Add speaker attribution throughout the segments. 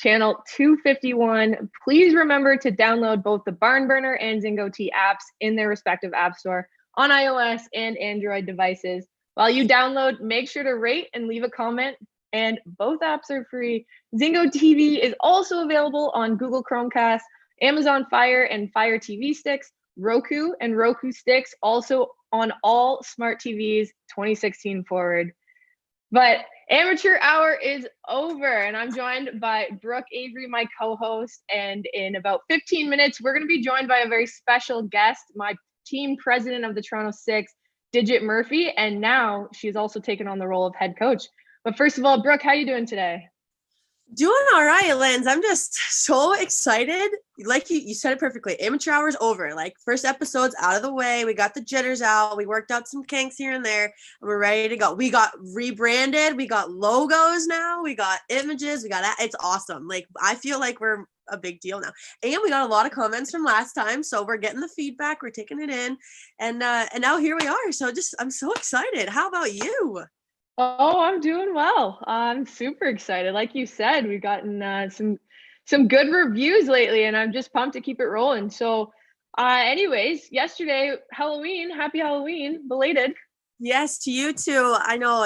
Speaker 1: channel 251. Please remember to download both the Barn Burner and ZingoTV apps in their respective app store on iOS and Android devices. While you download, make sure to rate and leave a comment, and both apps are free. ZingoTV is also available on Google Chromecast, Amazon Fire and Fire TV sticks, Roku and Roku sticks, also on all smart TVs 2016 forward. But Amateur Hour is over, and I'm joined by Brooke Avery, my co-host, and in about 15 minutes, we're going to be joined by a very special guest, my team president of the Toronto Six, Digit Murphy, and now she's also taken on the role of head coach. But first of all, Brooke, how are you doing today?
Speaker 2: Doing all right, Lens. I'm just so excited. Like you said it perfectly. Amateur Hour's over. Like, first episode's out of the way. We got the jitters out. We worked out some kinks here and there, and we're ready to go. We got rebranded. We got logos now. We got images. It's awesome. Like, I feel like we're a big deal now. And we got a lot of comments from last time, so we're getting the feedback. We're taking it in, and now here we are. So I'm so excited. How about you?
Speaker 1: Oh, I'm doing well. I'm super excited. Like you said, we've gotten some good reviews lately, and I'm just pumped to keep it rolling. So, anyways, yesterday, Halloween. Happy Halloween, belated.
Speaker 2: Yes, to you too. I know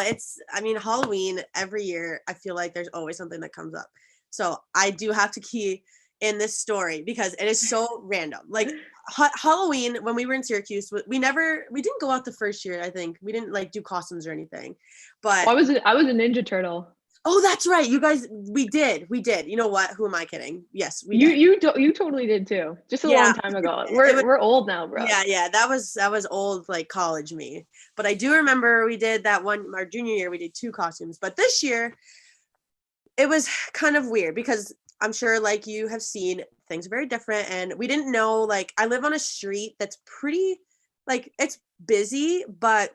Speaker 2: Halloween every year, I feel like there's always something that comes up. So I do have to key in this story because it is so random. Like, Halloween, when we were in Syracuse, we didn't go out the first year. I think we didn't like do costumes or anything, but
Speaker 1: I was a Ninja Turtle.
Speaker 2: Oh, that's right. You guys, we did. You know what? Who am I kidding? Yes, we
Speaker 1: did. You totally did too. Just a long time ago. We're old now, bro.
Speaker 2: Yeah. That was old, like college me. But I do remember we did that one, our junior year, we did 2 costumes. But this year, it was kind of weird because I'm sure, like you have seen, things are very different. And we didn't know, like, I live on a street that's pretty, like, it's busy, but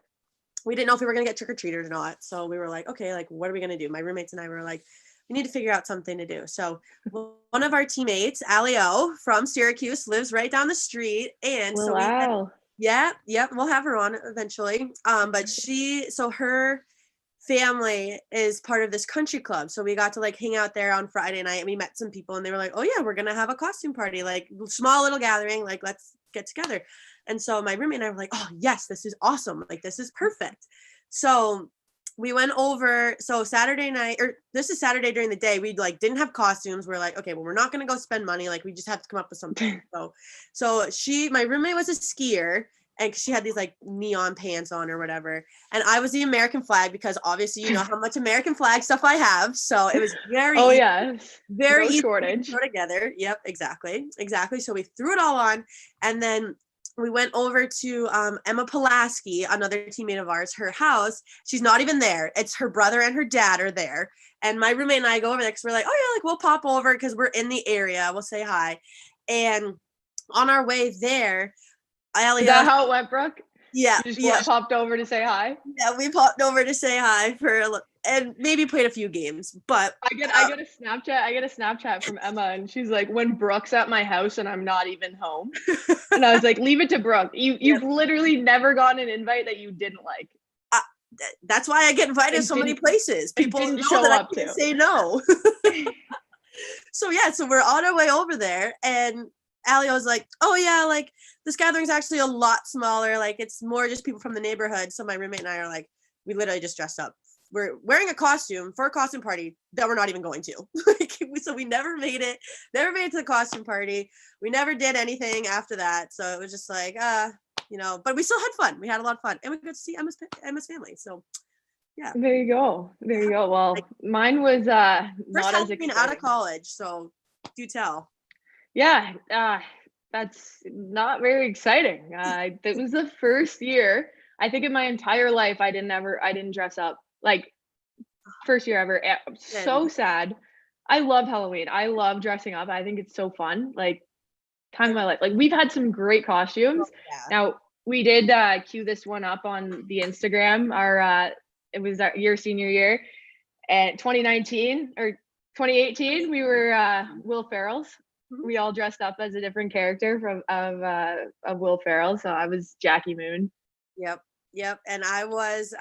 Speaker 2: we didn't know if we were going to get trick-or-treaters or not. So we were like, okay, like, what are we going to do? My roommates and I were like, we need to figure out something to do. So one of our teammates, Alio from Syracuse, lives right down the street. And so
Speaker 1: wow.
Speaker 2: We'll have her on eventually. But her family is part of this country club. So we got to like hang out there on Friday night, and we met some people, and they were like, oh yeah, we're going to have a costume party, like small little gathering, like let's get together. And so my roommate and I were like, oh yes, this is awesome. Like, this is perfect. So we went over, so Saturday night, or this is Saturday during the day, we like didn't have costumes. We're like, okay, well, we're not going to go spend money. Like, we just have to come up with something. So my roommate was a skier, and she had these like neon pants on or whatever. And I was the American flag because obviously you know how much American flag stuff I have. So it was very very
Speaker 1: no
Speaker 2: easy
Speaker 1: shortage
Speaker 2: to throw together. Yep, exactly. So we threw it all on, and then we went over to Emma Pulaski, another teammate of ours, her house. She's not even there. It's her brother and her dad are there. And my roommate and I go over there because we're like, oh yeah, like we'll pop over because we're in the area. We'll say hi. And on our way there,
Speaker 1: Is that how it went, Brooke?
Speaker 2: Yeah.
Speaker 1: You just popped over to say hi?
Speaker 2: Yeah, we popped over to say hi and maybe played a few games. But
Speaker 1: I get a Snapchat from Emma, and she's like, when Brooke's at my house and I'm not even home. And I was like, leave it to Brooke. You've literally never gotten an invite that you didn't like.
Speaker 2: That's why I get invited so many places. People know that I can't say no. So we're on our way over there, and Allie was like, oh yeah, like this gathering's actually a lot smaller. Like, it's more just people from the neighborhood. So my roommate and I are like, we literally just dressed up. We're wearing a costume for a costume party that we're not even going to. So we never made it to the costume party. We never did anything after that. So it was just like, but we still had fun. We had a lot of fun, and we got to see Emma's family. So yeah.
Speaker 1: There you go. Well, mine was not as exciting.
Speaker 2: Out of college. So do tell.
Speaker 1: Yeah, that's not very exciting. It was the first year, I think, in my entire life I didn't dress up. Like, first year ever. So sad. I love Halloween. I love dressing up. I think it's so fun. Like, time of my life. Like, we've had some great costumes. Oh, yeah. Now, we did cue this one up on the Instagram. It was our senior year, and 2019 or 2018. We were Will Ferrell's. We all dressed up as a different character of Will Ferrell. So I was Jackie Moon.
Speaker 2: Yep. Yep. And I was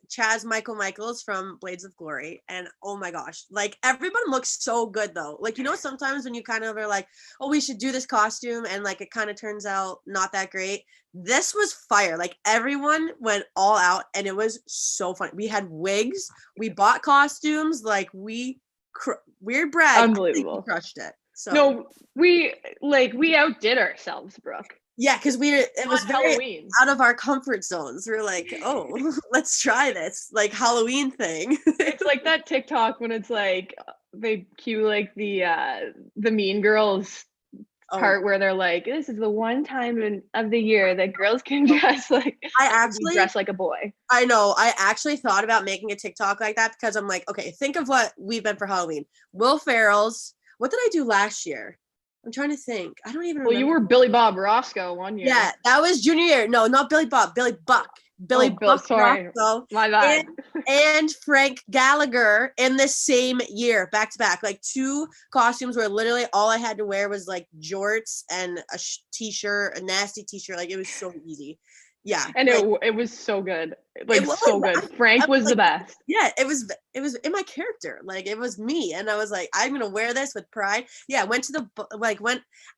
Speaker 2: Chaz Michaels from Blades of Glory. And oh my gosh, like everyone looks so good though. Like, you know, sometimes when you kind of are like, oh, we should do this costume, and like it kind of turns out not that great. This was fire. Like everyone went all out, and it was so fun. We had wigs, we bought costumes, like weird brag. I think we
Speaker 1: Unbelievable.
Speaker 2: crushed it. So
Speaker 1: No, we outdid ourselves, Brooke.
Speaker 2: yeah, because it was very
Speaker 1: Halloween.
Speaker 2: out of our comfort zones. We were like, oh, let's try this like Halloween thing.
Speaker 1: It's like that TikTok when it's like they cue like the Mean Girls part where they're like, this is the one time of the year that girls can dress like dress like a boy.
Speaker 2: I know. I actually thought about making a TikTok like that because I'm like, okay, think of what we've been for Halloween. Will Ferrell's. What did I do last year? I'm trying to think. I don't even remember.
Speaker 1: Well, you were Billy Bob Roscoe one year.
Speaker 2: Yeah, that was junior year. No, not Billy Bob. Billy Buck. Billy Buck.
Speaker 1: Sorry.
Speaker 2: Roscoe.
Speaker 1: My bad.
Speaker 2: And Frank Gallagher in the same year, back to back. Like 2 costumes where literally all I had to wear was like jorts and a t-shirt, a nasty t-shirt. Like it was so easy. Yeah.
Speaker 1: And like, it was so good. Like so good. Frank was the best.
Speaker 2: Yeah, it was in my character. Like it was me. And I was like, I'm gonna wear this with pride. Yeah, went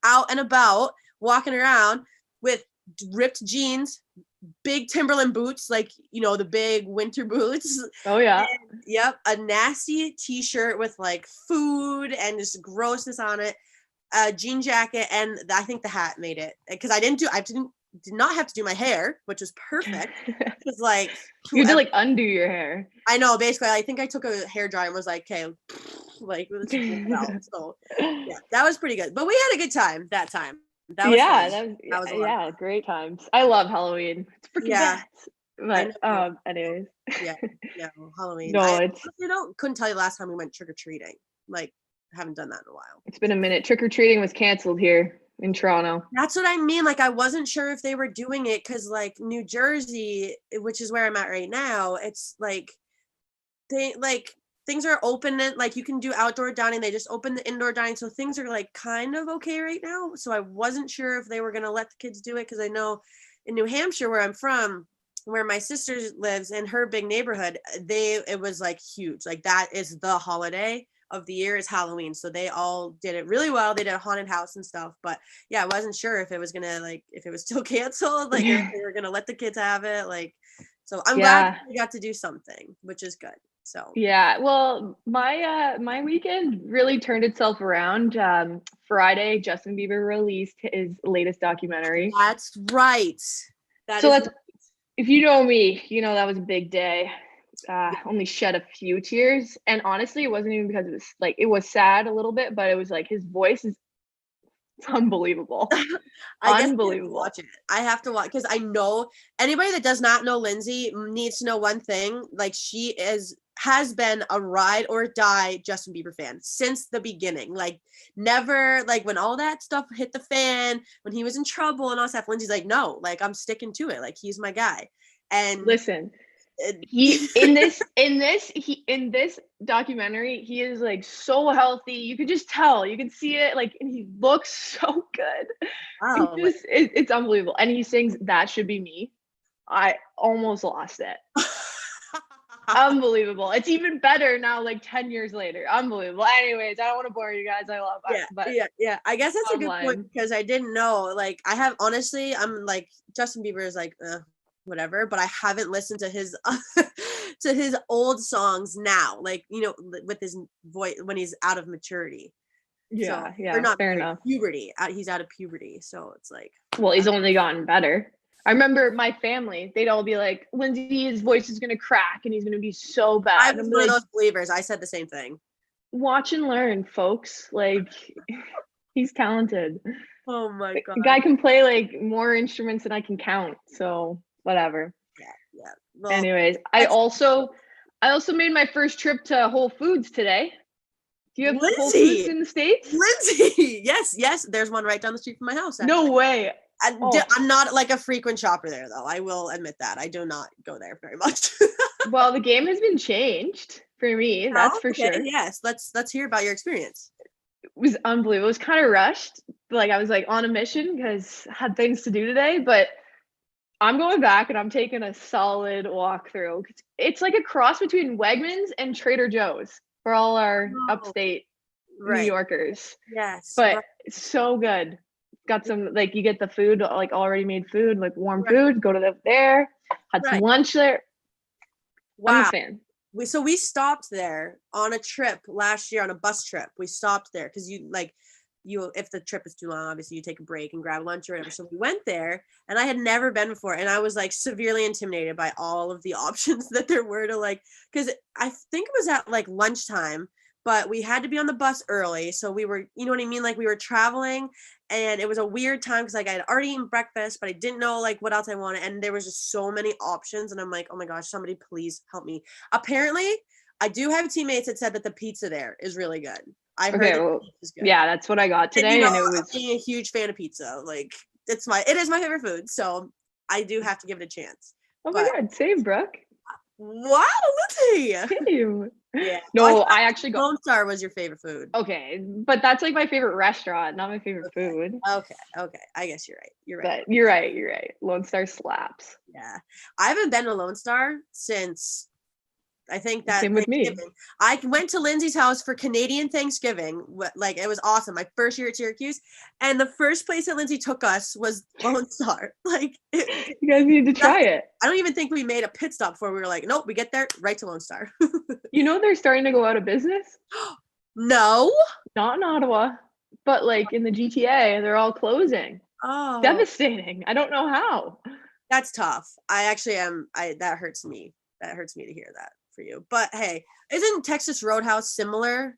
Speaker 2: out and about, walking around with ripped jeans, big Timberland boots, like, you know, the big winter boots.
Speaker 1: Oh yeah.
Speaker 2: And, yep, a nasty t-shirt with like food and just grossness on it, a jean jacket, and I think the hat made it because I did not have to do my hair, which was perfect. Because like
Speaker 1: you did like undo your hair.
Speaker 2: I know, basically. I think I took a hair dryer and was like, okay, like so yeah, that was pretty good. But we had a good time that time. That was
Speaker 1: great times. I love Halloween. It's freaking best. But anyways.
Speaker 2: Yeah, Halloween.
Speaker 1: No,
Speaker 2: couldn't tell you last time we went trick-or-treating. Like, I haven't done that in a while.
Speaker 1: It's been a minute. Trick-or-treating was canceled here in Toronto.
Speaker 2: That's what I mean. Like, I wasn't sure if they were doing it because like New Jersey, which is where I'm at right now, it's like things are open, and like you can do outdoor dining. They just opened the indoor dining, so things are like kind of okay right now. So I wasn't sure if they were going to let the kids do it because I know in New Hampshire, where I'm from, where my sister lives, in her big neighborhood, it was like huge. Like that is the holiday of the year, is Halloween. So they all did it really well. They did a haunted house and stuff. But yeah, I wasn't sure if it was gonna if it was still canceled, like if they were gonna let the kids have it. Like, so I'm glad we got to do something, which is good. So
Speaker 1: yeah, well, my weekend really turned itself around. Friday, Justin Bieber released his latest documentary.
Speaker 2: That's right.
Speaker 1: If you know me, you know that was a big day. Only shed a few tears, and honestly, it wasn't even because it was sad a little bit, but it was like his voice is unbelievable. Unbelievable.
Speaker 2: Watch it. I have to watch because I know anybody that does not know Lindsay needs to know one thing. Like, she has been a ride or die Justin Bieber fan since the beginning. Like, never, like, when all that stuff hit the fan, when he was in trouble and all that stuff, Lindsay's like, no, like, I'm sticking to it. Like, he's my guy. And
Speaker 1: listen, in this documentary, he is like so healthy. You could just tell, you can see it, like, and he looks so good. Wow. It's unbelievable. And he sings "That Should Be Me." I almost lost it. Unbelievable. It's even better now, like 10 years later. Unbelievable. Anyways, I don't want to bore you guys. I love it. But
Speaker 2: yeah. I guess that's a good point because I didn't know. Like, I'm like, Justin Bieber is like, whatever, but I haven't listened to his to his old songs now, like, you know, with his voice when he's out of maturity. Or not fair enough. Puberty. He's out of puberty, so it's like,
Speaker 1: well, he's only gotten better. I remember my family, they'd all be like, Lindsay's voice is gonna crack and he's gonna be so bad.
Speaker 2: I'm one of those believers. I said the same thing.
Speaker 1: Watch and learn, folks. Like, he's talented.
Speaker 2: Oh my god.
Speaker 1: The guy can play like more instruments than I can count, so whatever.
Speaker 2: Yeah. Well,
Speaker 1: anyways, I also made my first trip to Whole Foods today. Do you have Whole Foods in the States?
Speaker 2: Lindsay, yes. There's one right down the street from my house.
Speaker 1: Actually. No way.
Speaker 2: I'm not like a frequent shopper there, though. I will admit that. I do not go there very much.
Speaker 1: Well, the game has been changed for me. That's for sure.
Speaker 2: Yes. Let's hear about your experience.
Speaker 1: It was unbelievable. It was kind of rushed. Like, I was like on a mission because I had things to do today, but I'm going back and I'm taking a solid walkthrough. It's like a cross between Wegmans and Trader Joe's for all our
Speaker 2: Oh,
Speaker 1: upstate New
Speaker 2: right.
Speaker 1: Yorkers.
Speaker 2: Yes.
Speaker 1: But
Speaker 2: Right.
Speaker 1: it's so good. Got some, like, you get the food, like already made food, like warm
Speaker 2: Right.
Speaker 1: food. Go to there. Had some
Speaker 2: Right.
Speaker 1: lunch there. I'm a
Speaker 2: Wow.
Speaker 1: fan.
Speaker 2: We stopped there on a trip last year on a bus trip. We stopped there because you if the trip is too long, obviously you take a break and grab lunch or whatever. So we went there and I had never been before and I was like severely intimidated by all of the options that there were to like, because I think it was at like lunchtime, but we had to be on the bus early. So we were, you know what I mean? Like we were traveling and it was a weird time because like I had already eaten breakfast, but I didn't know like what else I wanted. And there was just so many options. And I'm like, oh my gosh, somebody please help me. Apparently, I do have teammates that said that the pizza there is really good. I heard
Speaker 1: Okay,
Speaker 2: that
Speaker 1: well,
Speaker 2: the pizza's good.
Speaker 1: yeah, that's what I got
Speaker 2: And
Speaker 1: today, and it
Speaker 2: being a
Speaker 1: was
Speaker 2: huge fan of pizza, like it is my favorite food, so I do have to give it a chance.
Speaker 1: oh my
Speaker 2: But
Speaker 1: god, same, Brooke.
Speaker 2: wow, Lindsay.
Speaker 1: Same.
Speaker 2: Yeah. Oh,
Speaker 1: No, I actually got
Speaker 2: Lone Star was your favorite food.
Speaker 1: okay, but that's like my favorite restaurant, not my favorite
Speaker 2: Okay.
Speaker 1: food.
Speaker 2: Okay. I guess you're right. You're right.
Speaker 1: But you're right. You're right. Lone Star slaps.
Speaker 2: Yeah. I haven't been to Lone Star since I think that
Speaker 1: Same with me.
Speaker 2: Thanksgiving. I went to Lindsay's house for Canadian Thanksgiving. Like it was awesome. My first year at Syracuse, and the first place that Lindsay took us was Lone Star. Like
Speaker 1: You guys need to try it.
Speaker 2: I don't even think we made a pit stop before we were like, nope, we get there right to Lone Star.
Speaker 1: You know they're starting to go out of business.
Speaker 2: No.
Speaker 1: Not in Ottawa, but like in the GTA, they're all closing.
Speaker 2: Oh,
Speaker 1: Devastating. I don't know how.
Speaker 2: that's tough. I actually am. That hurts me. That hurts me to hear that for you. But hey, isn't Texas Roadhouse similar?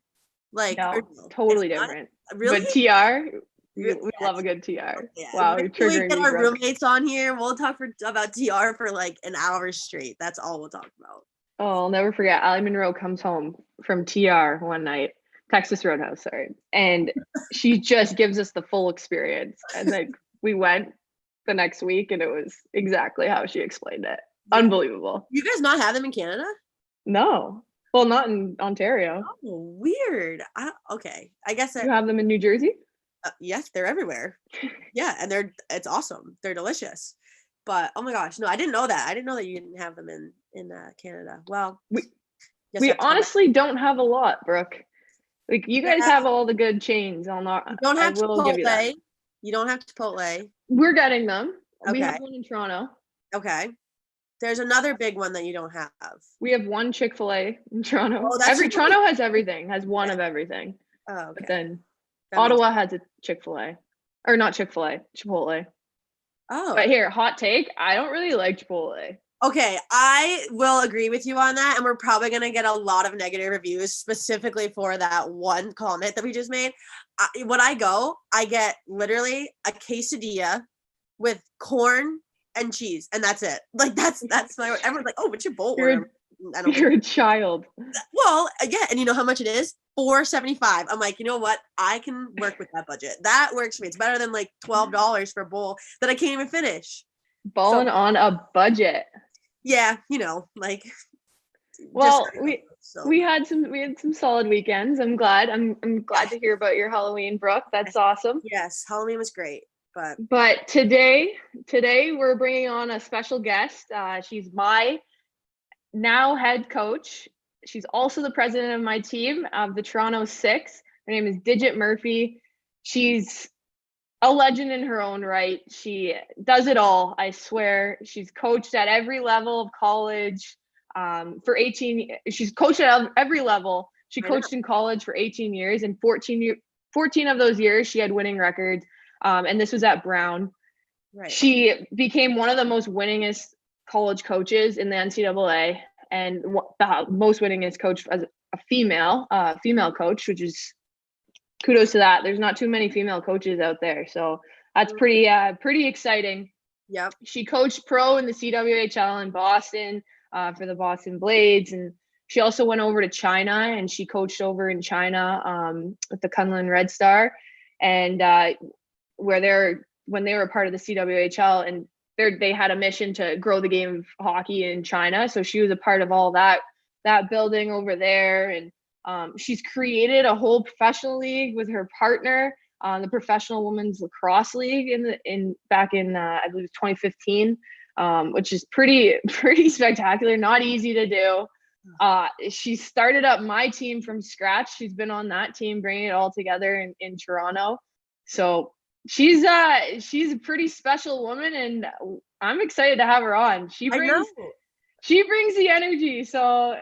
Speaker 2: Like,
Speaker 1: No,
Speaker 2: no,
Speaker 1: totally
Speaker 2: it's not?
Speaker 1: different.
Speaker 2: Really?
Speaker 1: But TR, we
Speaker 2: Really?
Speaker 1: love a good TR.
Speaker 2: Yeah.
Speaker 1: Wow,
Speaker 2: When
Speaker 1: you're
Speaker 2: we
Speaker 1: triggering
Speaker 2: get
Speaker 1: me,
Speaker 2: our
Speaker 1: Brooke.
Speaker 2: roommates on here, we'll talk about TR for like an hour straight. That's all we'll talk about.
Speaker 1: Oh, I'll never forget. Allie Monroe comes home from TR one night, Texas Roadhouse, sorry, and she just gives us the full experience. And like we went the next week, and it was exactly how she explained it. Unbelievable.
Speaker 2: You guys not have them in Canada?
Speaker 1: No, well, not in Ontario.
Speaker 2: Oh, weird. Okay. I guess
Speaker 1: You have them in New Jersey?
Speaker 2: yes, they're everywhere. Yeah, and it's awesome. They're delicious. But oh my gosh, no, I didn't know that. I didn't know that you didn't have them in Canada. Well,
Speaker 1: We
Speaker 2: guess I
Speaker 1: we
Speaker 2: have to come back.
Speaker 1: honestly don't have a lot, Brooke. Like you guys
Speaker 2: Yeah.
Speaker 1: have all the good chains.
Speaker 2: You don't
Speaker 1: I
Speaker 2: have
Speaker 1: will give you that.
Speaker 2: Chipotle. You don't have Chipotle.
Speaker 1: We're getting them. We
Speaker 2: Okay.
Speaker 1: have one in Toronto.
Speaker 2: Okay. There's another big one that you don't have.
Speaker 1: We have one Chick-fil-A in Toronto.
Speaker 2: Oh, that's
Speaker 1: Toronto has everything, has one of everything.
Speaker 2: Oh,
Speaker 1: But
Speaker 2: okay.
Speaker 1: then
Speaker 2: That makes-
Speaker 1: Ottawa has a Chick-fil-A. Or not Chick-fil-A, Chipotle.
Speaker 2: Oh.
Speaker 1: But here, hot take, I don't really like Chipotle.
Speaker 2: Okay, I will agree with you on that, and we're probably gonna get a lot of negative reviews specifically for that one comment that we just made. When I go, I get literally a quesadilla with corn and cheese, and that's it. Like that's my. Everyone's like, "Oh, what's your bowl order?" I don't.
Speaker 1: You're a child.
Speaker 2: Well, yeah, and you know how much it is? $4.75. I'm like, you know what? I can work with that budget. That works for me. It's better than like $12 for a bowl that I can't even finish.
Speaker 1: Balling on a budget.
Speaker 2: Yeah, you know, like.
Speaker 1: Well, we had some solid weekends. I'm glad to hear about your Halloween, Brooke. That's awesome.
Speaker 2: Yes, Halloween was great,
Speaker 1: but today we're bringing on a special guest. She's my now head coach. She's also the president of my team of the Toronto Six. Her name is Digit Murphy. She's a legend in her own right. She does it all, I swear. She's coached at every level of college. For 18, she's coached at every level. She coached in college for 18 years, and 14 of those years she had winning records. And this was at Brown.
Speaker 2: Right.
Speaker 1: She became one of the most winningest college coaches in the NCAA, and the most winningest coach as a female coach, which is kudos to that. There's not too many female coaches out there, so that's pretty exciting.
Speaker 2: Yep.
Speaker 1: She coached pro in the CWHL in Boston for the Boston Blades, and she also went over to China and she coached over in China with the Kunlun Red Star, and when they were part of the CWHL, and they had a mission to grow the game of hockey in China. So she was a part of all that building over there, and she's created a whole professional league with her partner, the Professional Women's Lacrosse League back in I believe 2015. which is pretty spectacular, not easy to do. She started up my team from scratch. She's been on that team, bringing it all together in Toronto. So she's a pretty special woman, and I'm excited to have her on. She brings the energy. So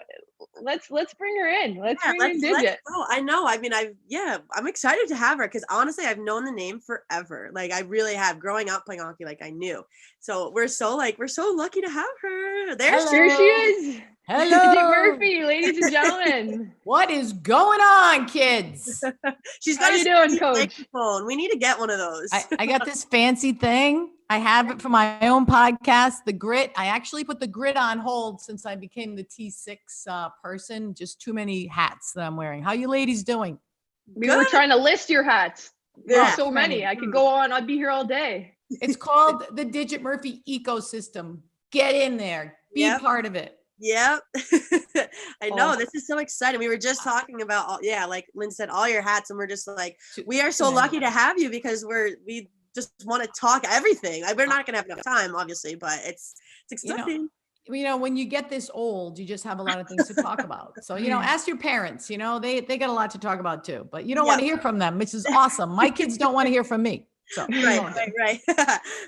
Speaker 1: let's bring her in. Let's bring in Digit.
Speaker 2: I know. I mean, I'm excited to have her because honestly, I've known the name forever. Like I really have. Growing up playing hockey, like I knew. So we're so lucky to have her.
Speaker 1: Here she is.
Speaker 3: Hello,
Speaker 1: Digit Murphy, ladies and gentlemen.
Speaker 3: What is going on, kids?
Speaker 2: She's got
Speaker 1: How you doing, Coach?
Speaker 2: Phone. We need to get one of those.
Speaker 3: I got this fancy thing. I have it for my own podcast, The Grit. I actually put The Grit on hold since I became the T6 person. Just too many hats that I'm wearing. How you ladies doing?
Speaker 1: We were trying to list your hats. There's so many.
Speaker 3: Right.
Speaker 1: I could go on. I'd be here all day.
Speaker 3: It's called the Digit Murphy ecosystem. Get in there. Be part of it.
Speaker 2: Yep. I know. This is so exciting. We were just talking about, like Lynn said, all your hats. And we're just like, we are so lucky to have you because we just want to talk everything. We're not going to have enough time, obviously, but it's exciting.
Speaker 3: When you get this old, you just have a lot of things to talk about. So, ask your parents, they got a lot to talk about too, but you don't want to hear from them, which is awesome. My kids don't want to hear from me. So
Speaker 2: right.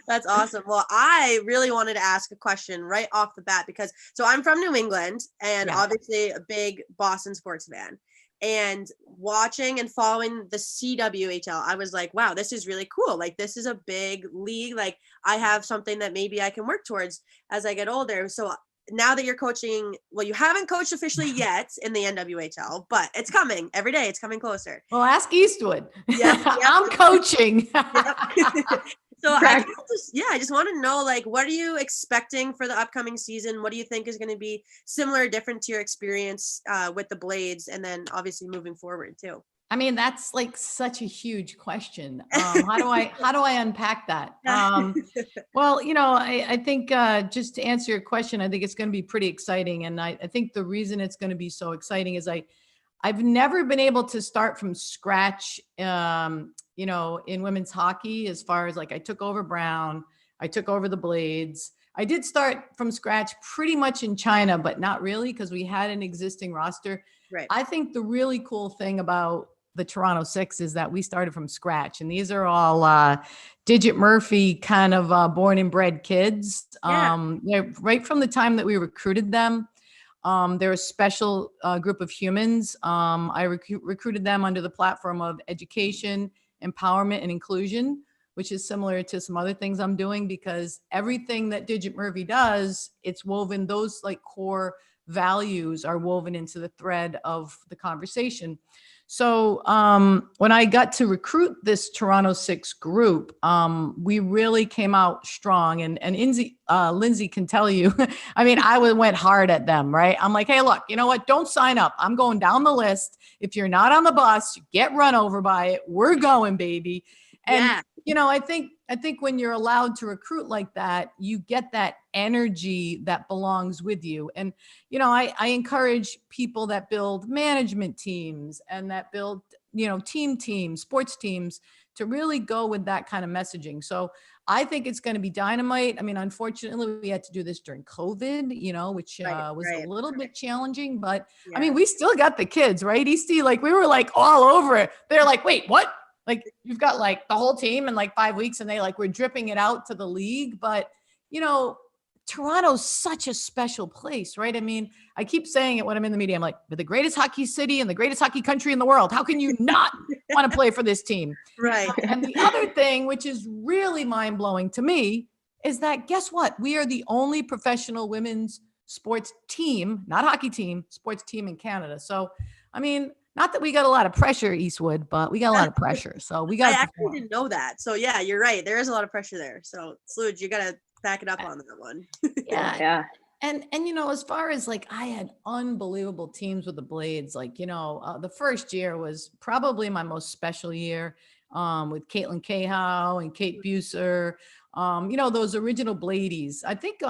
Speaker 2: That's awesome. Well, I really wanted to ask a question right off the bat because I'm from New England and obviously a big Boston sports fan. And watching and following the CWHL, I was like, wow, this is really cool. Like, this is a big league. Like, I have something that maybe I can work towards as I get older. So now that you're coaching, well, you haven't coached officially yet in the NWHL, but it's coming every day. It's coming closer.
Speaker 3: Well, ask Eastwood. Yeah, I'm coaching.
Speaker 2: So I just want to know, like, what are you expecting for the upcoming season? What do you think is going to be similar or different to your experience with the Blades? And then obviously moving forward too.
Speaker 3: I mean, that's like such a huge question. How do I unpack that? Well, I think just to answer your question, I think it's going to be pretty exciting. And I think the reason it's going to be so exciting is I've never been able to start from scratch, in women's hockey, as far as like I took over Brown, I took over the Blades. I did start from scratch pretty much in China, but not really because we had an existing roster.
Speaker 2: Right.
Speaker 3: I think the really cool thing about the Toronto Six is that we started from scratch, and these are all Digit Murphy kind of born and bred kids. Right from the time that we recruited them, they're a special group of humans. I recruited them under the platform of education, empowerment, and inclusion, which is similar to some other things I'm doing because everything that Digit Murphy does, it's woven, those like core values are woven into the thread of the conversation. So when I got to recruit this Toronto Six group, we really came out strong. And Lindsay can tell you, I mean, I went hard at them, right? I'm like, hey, look, you know what? Don't sign up. I'm going down the list. If you're not on the bus, you get run over by it. We're going, baby. And, I think when you're allowed to recruit like that, you get that energy that belongs with you. And, I encourage people that build management teams and that build, team teams, sports teams to really go with that kind of messaging. So I think it's going to be dynamite. I mean, unfortunately, we had to do this during COVID, which was a little bit challenging, but I mean, we still got the kids, right? Easty, like we were like all over it. They're like, wait, what? Like you've got like the whole team in like 5 weeks and they like, we're dripping it out to the league. But, Toronto's such a special place, right? I mean, I keep saying it when I'm in the media. I'm like, we're the greatest hockey city and the greatest hockey country in the world. How can you not want to play for this team?
Speaker 2: Right.
Speaker 3: And the other thing, which is really mind blowing to me, is that guess what? We are the only professional women's sports team, not hockey team, sports team in Canada. So, I mean, not that we got a lot of pressure, Eastwood, but we got a lot of pressure. So we got.
Speaker 2: I actually didn't know that. So yeah, you're right. There is a lot of pressure there. So Sluge, you got to back it up on that one.
Speaker 1: Yeah.
Speaker 3: And as far as like, I had unbelievable teams with the Blades. Like, the first year was probably my most special year with Caitlin Cahow and Kate Buser. Those original Bladies. I think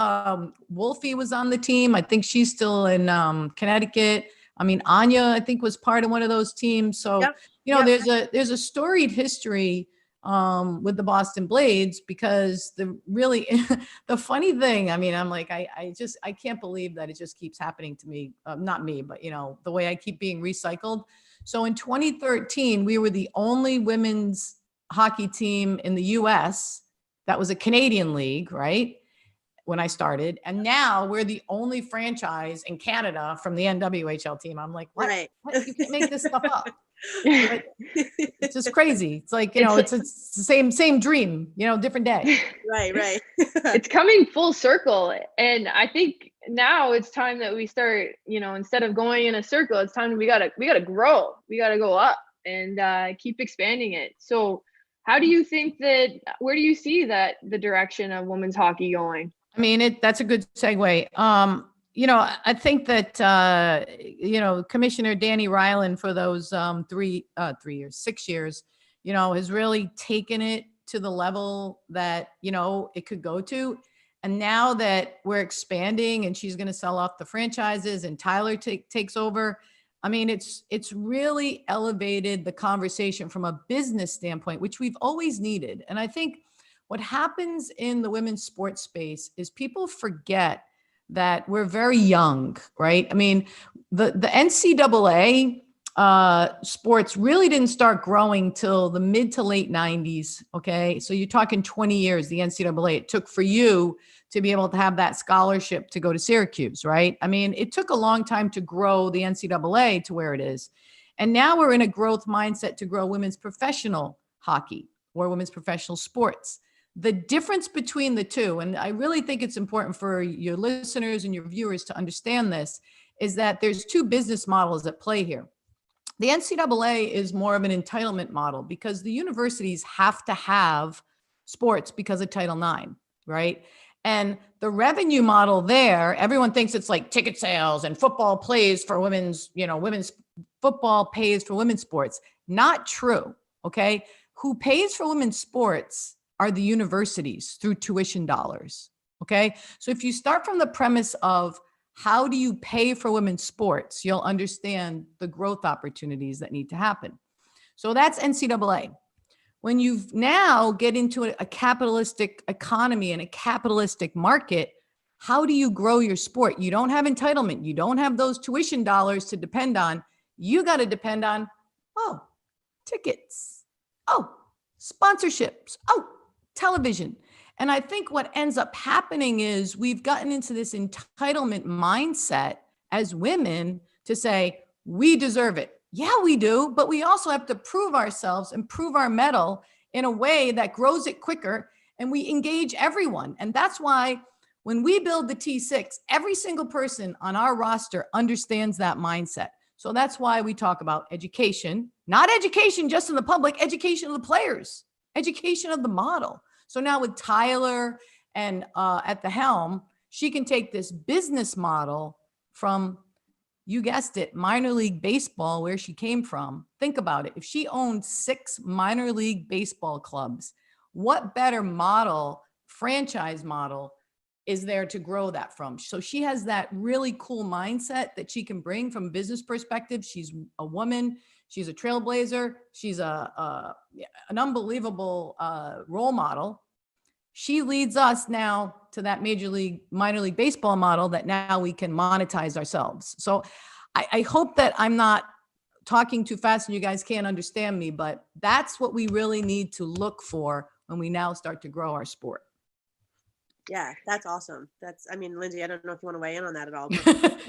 Speaker 3: Wolfie was on the team. I think she's still in Connecticut. I mean, Anya, I think, was part of one of those teams. So, there's a storied history with the Boston Blades, because the really, the funny thing, I mean, I'm like, I can't believe that it just keeps happening to me. Not me, but you know, the way I keep being recycled. So in 2013, we were the only women's hockey team in the US that was a Canadian league, right? When I started. And now we're the only franchise in Canada from the NWHL team. I'm like, what?
Speaker 2: Right.
Speaker 3: What? You can't make this stuff up. But it's just crazy. It's like, you know, it's the same dream, you know, different day.
Speaker 2: Right.
Speaker 1: It's coming full circle. And I think now it's time that we start, you know, instead of going in a circle, it's time we gotta grow. We gotta go up and keep expanding it. So how do you think that, where do you see that the direction of women's hockey going?
Speaker 3: I mean, that's a good segue. You know, I think that, you know, Commissioner Danny Ryland for those 6 years, you know, has really taken it to the level that, you know, it could go to. And now that we're expanding and she's going to sell off the franchises and Tyler takes over, I mean, it's really elevated the conversation from a business standpoint, which we've always needed. And I think what happens in the women's sports space is people forget that we're very young, right? I mean, the NCAA sports really didn't start growing till the mid to late 90s, okay? So you're talking 20 years, the NCAA, it took for you to be able to have that scholarship to go to Syracuse, right? I mean, it took a long time to grow the NCAA to where it is. And now we're in a growth mindset to grow women's professional hockey or women's professional sports. The difference between the two, and I really think it's important for your listeners and your viewers to understand this, is that there's two business models at play here. The NCAA is more of an entitlement model because the universities have to have sports because of Title IX, right? And the revenue model there, everyone thinks it's like ticket sales and football plays for women's, you know, women's football pays for women's sports. Not true, okay? Who pays for women's sports are the universities through tuition dollars, okay? So if you start from the premise of how do you pay for women's sports, you'll understand the growth opportunities that need to happen. So that's NCAA. When you've now get into a capitalistic economy and a capitalistic market, how do you grow your sport? You don't have entitlement. You don't have those tuition dollars to depend on. You got to depend on, oh, tickets. Oh, sponsorships. Oh, television. And I think what ends up happening is we've gotten into this entitlement mindset as women to say, we deserve it. Yeah, we do, but we also have to prove ourselves and prove our mettle in a way that grows it quicker, and we engage everyone. And that's why when we build the T6, every single person on our roster understands that mindset. So that's why we talk about education, not education just in the public, education of the players, education of the model. So now with Tyler and at the helm, she can take this business model from, you guessed it, minor league baseball, where she came from. Think about it. If she owned 6 minor league baseball clubs, what better model, franchise model, is there to grow that from? So she has that really cool mindset that she can bring from a business perspective. She's a woman. She's a trailblazer. She's an unbelievable role model. She leads us now to that minor league baseball model that now we can monetize ourselves. So I hope that I'm not talking too fast and you guys can't understand me, but that's what we really need to look for when we now start to grow our sport.
Speaker 2: Yeah, that's awesome. I mean, Lindsay, I don't know if you want to weigh in on that at all. But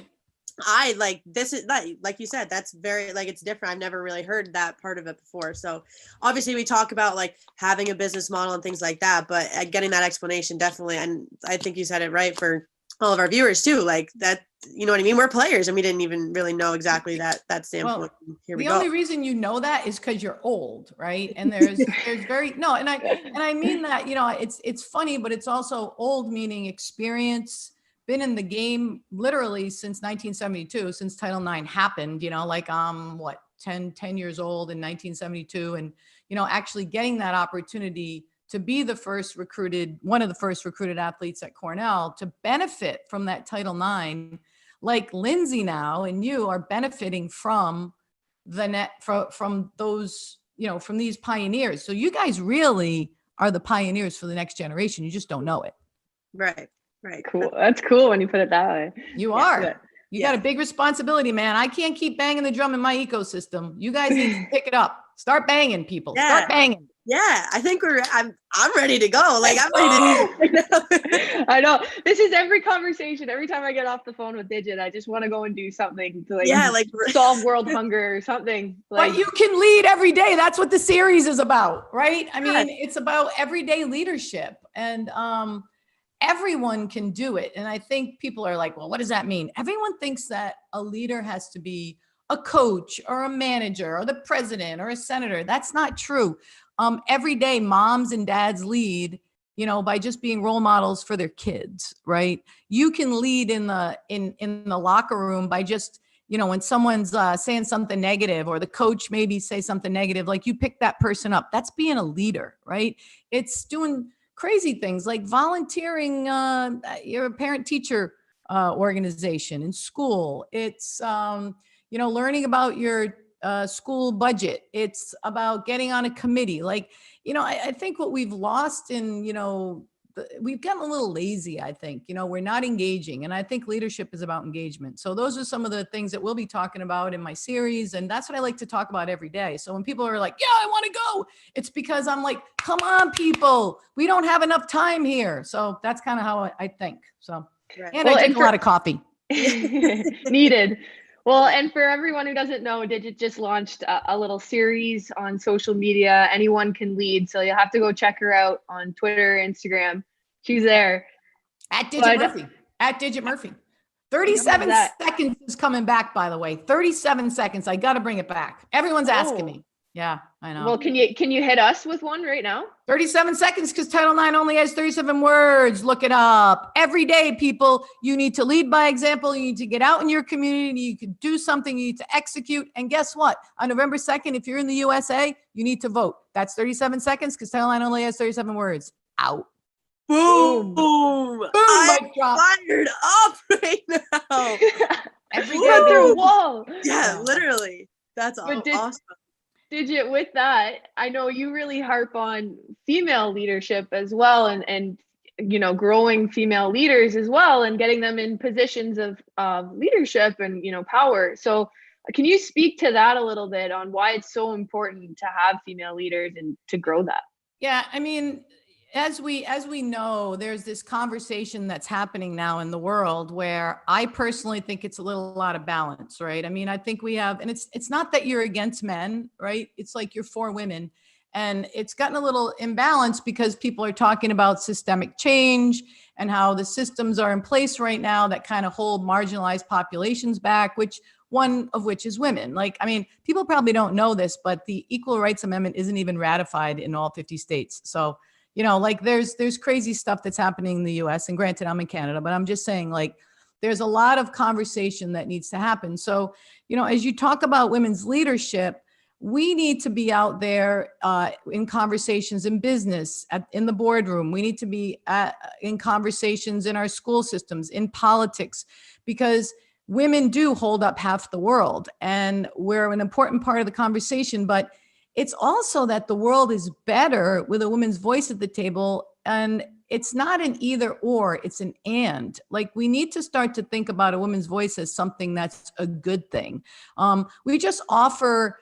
Speaker 2: I like, this is like you said, that's very, like, it's different. I've never really heard that part of it before. So obviously we talk about like having a business model and things like that, but getting that explanation definitely. And I think you said it right for all of our viewers too, like that, you know what I mean? We're players and we didn't even really know exactly that standpoint.
Speaker 3: Well,
Speaker 2: here we
Speaker 3: the
Speaker 2: go.
Speaker 3: only reason you know that is because you're old, right? And there's very, no, and I mean that, you know, it's funny, but it's also old, meaning experience, been in the game literally since 1972, since Title IX happened, you know, like 10 years old in 1972. And, you know, actually getting that opportunity to be one of the first recruited athletes at Cornell, to benefit from that Title IX, like Lindsay now and you are benefiting from from those from these pioneers. So you guys really are the pioneers for the next generation. You just don't know it.
Speaker 2: Right.
Speaker 1: Cool. That's cool when you put it that way.
Speaker 3: You are.
Speaker 1: Yeah.
Speaker 3: You got a big responsibility, man. I can't keep banging the drum in my ecosystem. You guys need to pick it up. Start banging, people. Start banging.
Speaker 2: Yeah, I think I'm ready to go. Like I'm ready to
Speaker 1: I know. This is every conversation. Every time I get off the phone with Digit, I just want to go and do something to like solve world hunger or something.
Speaker 3: But you can lead every day. That's what the series is about, right? I mean, it's about everyday leadership, and everyone can do it. And I think people are like, well, what does that mean? Everyone thinks that a leader has to be a coach or a manager or the president or a senator. That's not true. Every day, moms and dads lead, by just being role models for their kids, right? You can lead in the locker room by just, when someone's saying something negative, or the coach maybe say something negative, like you pick that person up. That's being a leader, right? It's doing crazy things like volunteering. You're a parent-teacher organization in school. It's learning about your school budget. It's about getting on a committee. Like, I think what we've lost in, we've gotten a little lazy, I think. We're not engaging. And I think leadership is about engagement. So those are some of the things that we'll be talking about in my series. And that's what I like to talk about every day. So when people are like, yeah, I want to go, it's because I'm like, come on, people, we don't have enough time here. So that's kind of how I think. So, and I drink a lot of coffee.
Speaker 1: Needed. Well, and for everyone who doesn't know, Digit just launched a little series on social media. Anyone can lead. So you'll have to go check her out on Twitter, Instagram. She's there.
Speaker 3: At Digit Murphy. At Digit Murphy. 37 seconds is coming back, by the way. 37 seconds. I got to bring it back. Everyone's asking me. Yeah, I know.
Speaker 1: Well, can you hit us with one right now?
Speaker 3: 37 seconds, because Title IX only has 37 words. Look it up. Every day, people, you need to lead by example. You need to get out in your community. You can do something. You need to execute. And guess what? On November 2nd, if you're in the USA, you need to vote. That's 37 seconds, because Title IX only has 37 words. Out.
Speaker 2: Boom. Boom. I'm fired up right now.
Speaker 3: Every day.
Speaker 1: Whoa.
Speaker 2: Yeah, literally. That's awesome.
Speaker 1: Digit, with that, I know you really harp on female leadership as well, and growing female leaders as well, and getting them in positions of leadership and power. So can you speak to that a little bit on why it's so important to have female leaders and to grow that?
Speaker 3: Yeah, I mean, as we know, there's this conversation that's happening now in the world where I personally think it's a little out of balance, right? I mean, I think we have, and it's not that you're against men, right? It's like you're for women, and it's gotten a little imbalanced because people are talking about systemic change and how the systems are in place right now that kind of hold marginalized populations back, one of which is women. Like, I mean, people probably don't know this, but the Equal Rights Amendment isn't even ratified in all 50 states. So like there's crazy stuff that's happening in the US, and granted, I'm in Canada, but I'm just saying, like, there's a lot of conversation that needs to happen. So, as you talk about women's leadership, we need to be out there in conversations in business, in the boardroom. We need to be in conversations in our school systems, in politics, because women do hold up half the world, and we're an important part of the conversation. But it's also that the world is better with a woman's voice at the table. And it's not an either or, it's an and. Like, we need to start to think about a woman's voice as something that's a good thing. We just offer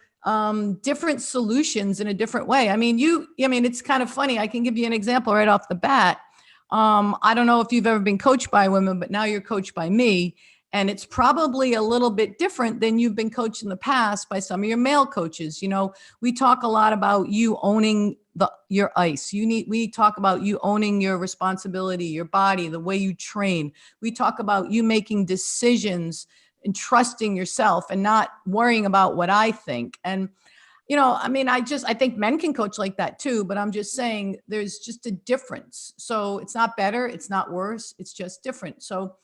Speaker 3: different solutions in a different way. I mean, it's kind of funny. I can give you an example right off the bat. I don't know if you've ever been coached by women, but now you're coached by me. And it's probably a little bit different than you've been coached in the past by some of your male coaches. We talk a lot about you owning your ice. We talk about you owning your responsibility, your body, the way you train. We talk about you making decisions and trusting yourself and not worrying about what I think. And, I think men can coach like that too, but I'm just saying there's just a difference. So it's not better, it's not worse, it's just different. So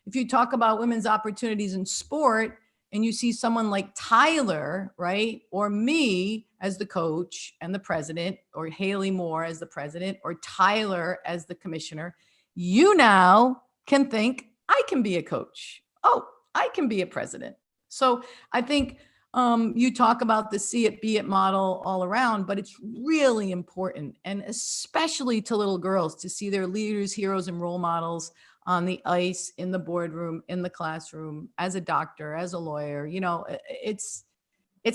Speaker 3: if you talk about women's opportunities in sport and you see someone like Tyler, right, or me as the coach and the president, or Haley Moore as the president, or Tyler as the commissioner, you now can think, I can be a coach. Oh, I can be a president. So I think You talk about the see it, be it model all around, but it's really important, and especially to little girls, to see their leaders, heroes, and role models on the ice, in the boardroom, in the classroom, as a doctor, as a lawyer. You know, it's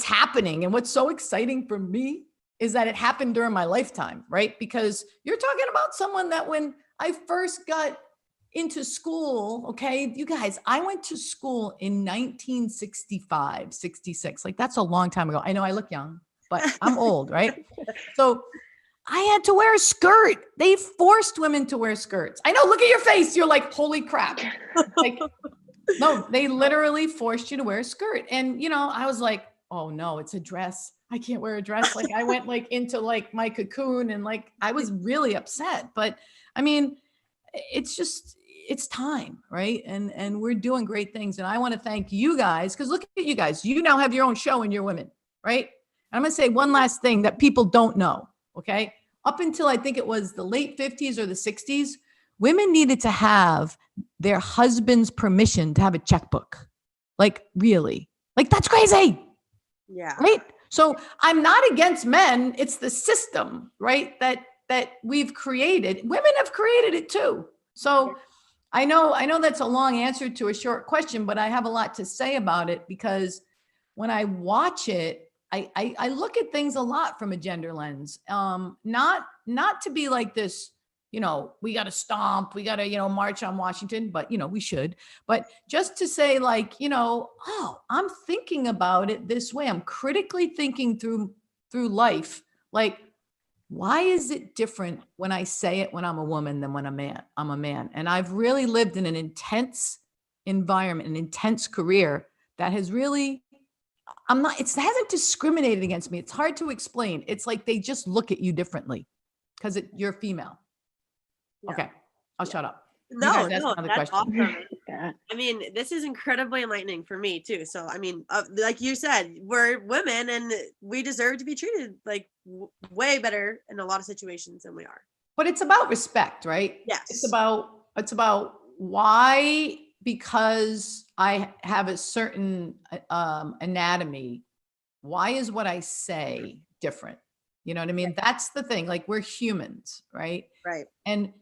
Speaker 3: happening. And what's so exciting for me is that it happened during my lifetime, right? Because you're talking about someone that when I first got into school, okay, you guys, I went to school in 1965, 66. Like, that's a long time ago. I know I look young, but I'm old, right? So I had to wear a skirt. They forced women to wear skirts. I know, look at your face. You're like, holy crap. Like, no, they literally forced you to wear a skirt. And, you know, I was like, oh no, it's a dress. I can't wear a dress. Like, I went like into like my cocoon, and like, I was really upset. But I mean, it's just, it's time, right? And we're doing great things. And I want to thank you guys, because look at you guys. You now have your own show and you're women, right? And I'm going to say one last thing that people don't know, okay? Up until I think it was the late 50s or the 60s, women needed to have their husband's permission to have a checkbook. Like, really? Like, that's crazy.
Speaker 2: Yeah.
Speaker 3: Right? So I'm not against men. It's the system, right? That we've created. Women have created it too. So I know that's a long answer to a short question, but I have a lot to say about it, because when I watch it, I look at things a lot from a gender lens. Not to be like this, you know, we got to stomp, we got to, you know, march on Washington, but, you know, we should, but just to say, like, you know, oh, I'm thinking about it this way. I'm critically thinking through life. Like, why is it different when I say it when I'm a woman than when I'm a man? And I've really lived in an intense environment, an intense career that has really, it hasn't discriminated against me. It's hard to explain. It's like they just look at you differently because you're female.
Speaker 2: Yeah.
Speaker 3: Okay, I'll shut up.
Speaker 2: No,
Speaker 3: that's
Speaker 2: no,
Speaker 3: another
Speaker 2: that's
Speaker 3: question.
Speaker 2: awesome.
Speaker 1: Yeah.
Speaker 2: I mean, this is incredibly enlightening for me too. So, I mean, like you said, we're women and we deserve to be treated like way better in a lot of situations than we are.
Speaker 3: But it's about respect, right?
Speaker 2: Yes.
Speaker 3: It's about why, because I have a certain anatomy, why is what I say different? You know what I mean? That's the thing. Like, we're humans, right?
Speaker 2: Right.
Speaker 3: And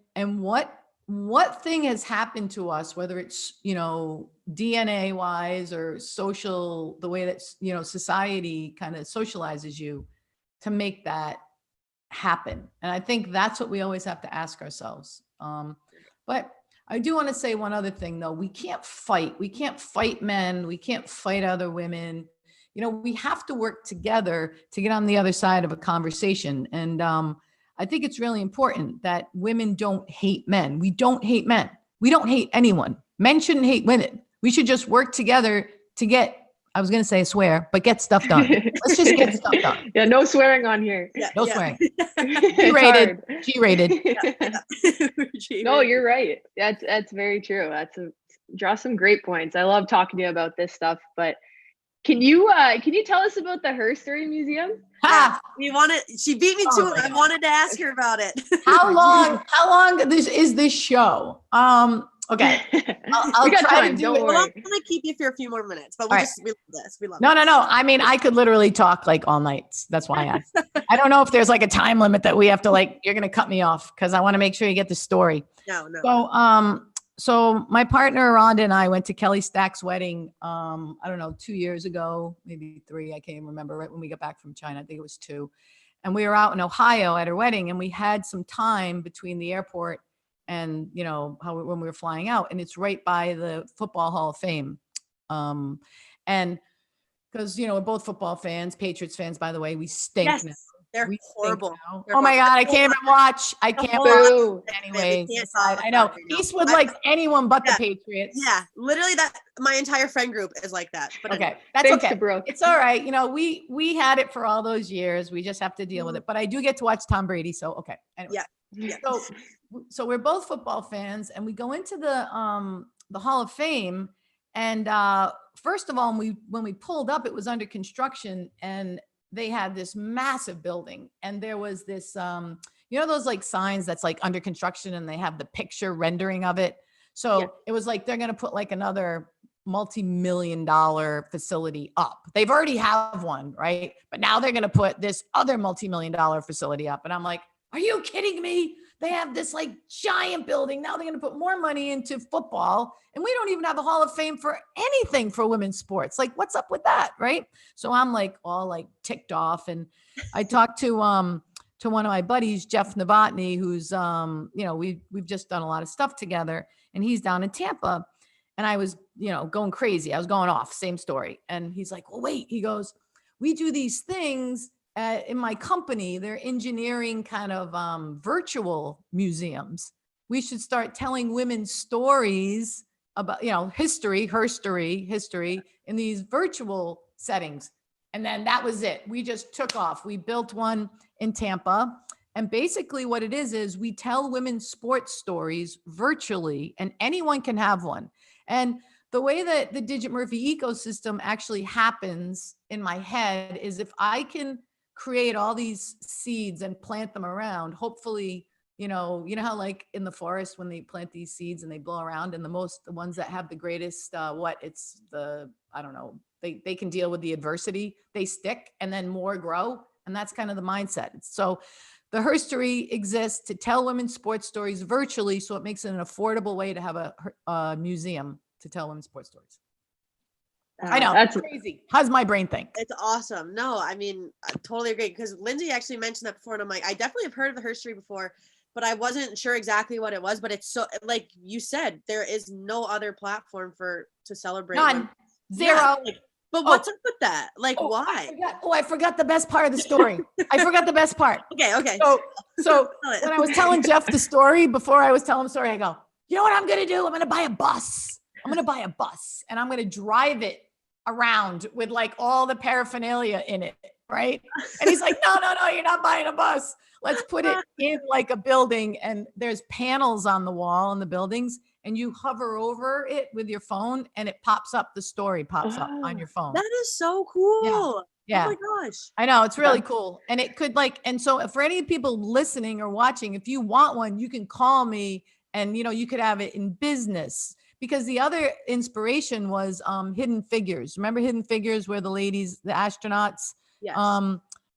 Speaker 3: what thing has happened to us, whether it's, you know, DNA wise or social, the way that, you know, society kind of socializes you to make that happen. And I think that's what we always have to ask ourselves. But I do want to say one other thing though. We can't fight men. We can't fight other women. You know, we have to work together to get on the other side of a conversation. And, I think it's really important that women don't hate men. We don't hate men. We don't hate anyone. Men shouldn't hate women. We should just work together to get, I was going to say swear, but get stuff done. Let's just get stuff done.
Speaker 1: Yeah, no swearing on here.
Speaker 2: Yeah,
Speaker 3: No
Speaker 2: yeah.
Speaker 3: swearing.
Speaker 1: It's
Speaker 3: G-rated.
Speaker 1: hard.
Speaker 3: G-rated.
Speaker 1: No, you're right. That's very true. Draw some great points. I love talking to you about this stuff, but can you tell us about the H.E.R Story Museum?
Speaker 3: Ha!
Speaker 2: She beat me to
Speaker 3: Oh
Speaker 2: it.
Speaker 3: my
Speaker 2: I
Speaker 3: God.
Speaker 2: wanted to ask her about it.
Speaker 3: How long is this show? Okay. I'll
Speaker 1: We got
Speaker 3: try
Speaker 1: time,
Speaker 3: to do
Speaker 1: don't
Speaker 3: it.
Speaker 2: Well, I'm
Speaker 1: worry.
Speaker 2: gonna keep you for a few more minutes, but
Speaker 3: All right.
Speaker 2: we love this. We love
Speaker 3: No.
Speaker 2: this.
Speaker 3: I mean, I could literally talk like all night. That's why I asked. I don't know if there's like a time limit that we have to, like, you're going to cut me off because I want to make sure you get the story.
Speaker 2: No.
Speaker 3: So my partner Rhonda and I went to Kelly Stack's wedding. I don't know, 2 years ago, maybe 3. I can't even remember. Right when we got back from China, I think it was 2. And we were out in Ohio at her wedding, and we had some time between the airport and, you know, when we were flying out, and it's right by the Football Hall of Fame. And because, you know, we're both football fans, Patriots fans, by the way, we stink.
Speaker 2: Yes,
Speaker 3: now.
Speaker 2: they're
Speaker 3: We stink
Speaker 2: horrible.
Speaker 3: now.
Speaker 2: They're
Speaker 3: Oh my
Speaker 2: horrible.
Speaker 3: God, I can't even watch. I can't watch.
Speaker 1: Boo.
Speaker 3: Anyway,
Speaker 2: They can't talk
Speaker 3: I know
Speaker 2: about it right now.
Speaker 3: Eastwood likes anyone but
Speaker 2: Yeah.
Speaker 3: the Patriots.
Speaker 2: Yeah, literally that my entire friend group is like that. But
Speaker 3: Okay,
Speaker 2: anyway.
Speaker 3: that's
Speaker 1: Thanks
Speaker 3: okay.
Speaker 1: to Brooke.
Speaker 3: It's all right. You know, we had it for all those years. We just have to deal with it. But I do get to watch Tom Brady, so okay. Anyway.
Speaker 2: Yeah.
Speaker 3: So we're both football fans, and we go into the Hall of Fame, and first of all, when we pulled up, it was under construction, and they had this massive building, and there was this you know, those like signs that's like under construction, and they have the picture rendering of it. So
Speaker 2: Yeah.
Speaker 3: it was like they're gonna put like another multi-million-dollar facility up. They've already have one, right? But now they're going to put this other multi-million-dollar facility up. And I'm like, are you kidding me? They have this like giant building. Now they're going to put more money into football. And we don't even have a Hall of Fame for anything for women's sports. Like, what's up with that? Right. So I'm like all like ticked off. And I talked to one of my buddies, Jeff Novotny, who's, we've just done a lot of stuff together, and he's down in Tampa. And I was, going crazy. I was going off, same story. And he's like, well, wait, he goes, we do these things in my company. They're engineering kind of virtual museums. We should start telling women's stories about, history in these virtual settings. And then that was it. We just took off. We built one in Tampa. And basically what it is we tell women's sports stories virtually, and anyone can have one. And the way that the Digit Murphy ecosystem actually happens in my head is if I can create all these seeds and plant them around, hopefully, you know how like in the forest when they plant these seeds and they blow around, and the ones that have the greatest, they can deal with the adversity, they stick, and then more grow. And that's kind of the mindset. So the H.E.R exists to tell women's sports stories virtually. So it makes it an affordable way to have a museum to tell women's sports stories. I know, that's crazy. How's my brain think?
Speaker 2: It's awesome. No, I mean, I totally agree. Because Lindsay actually mentioned that before. And I'm like, I definitely have heard of the H.E.R before, but I wasn't sure exactly what it was. But it's so, like you said, there is no other platform to celebrate.
Speaker 3: None. Zero.
Speaker 2: Yeah, but what's up with that? Like, why?
Speaker 3: I forgot the best part of the story. I forgot the best part.
Speaker 2: Okay.
Speaker 3: So when I was telling Jeff the story, before I was telling him the story, I go, you know what I'm going to do? I'm going to buy a bus. And I'm going to drive it around with like all the paraphernalia in it. Right. And he's like, no, you're not buying a bus. Let's put it in like a building. And there's panels on the wall in the buildings, and you hover over it with your phone and it pops up. The story pops up on your phone.
Speaker 2: That is so cool.
Speaker 3: Yeah.
Speaker 2: Oh my gosh.
Speaker 3: I know, it's really cool. And it could and so for any people listening or watching, if you want one, you can call me, and you could have it in business. Because the other inspiration was Hidden Figures. Remember Hidden Figures, where the ladies, the astronauts,
Speaker 2: yes.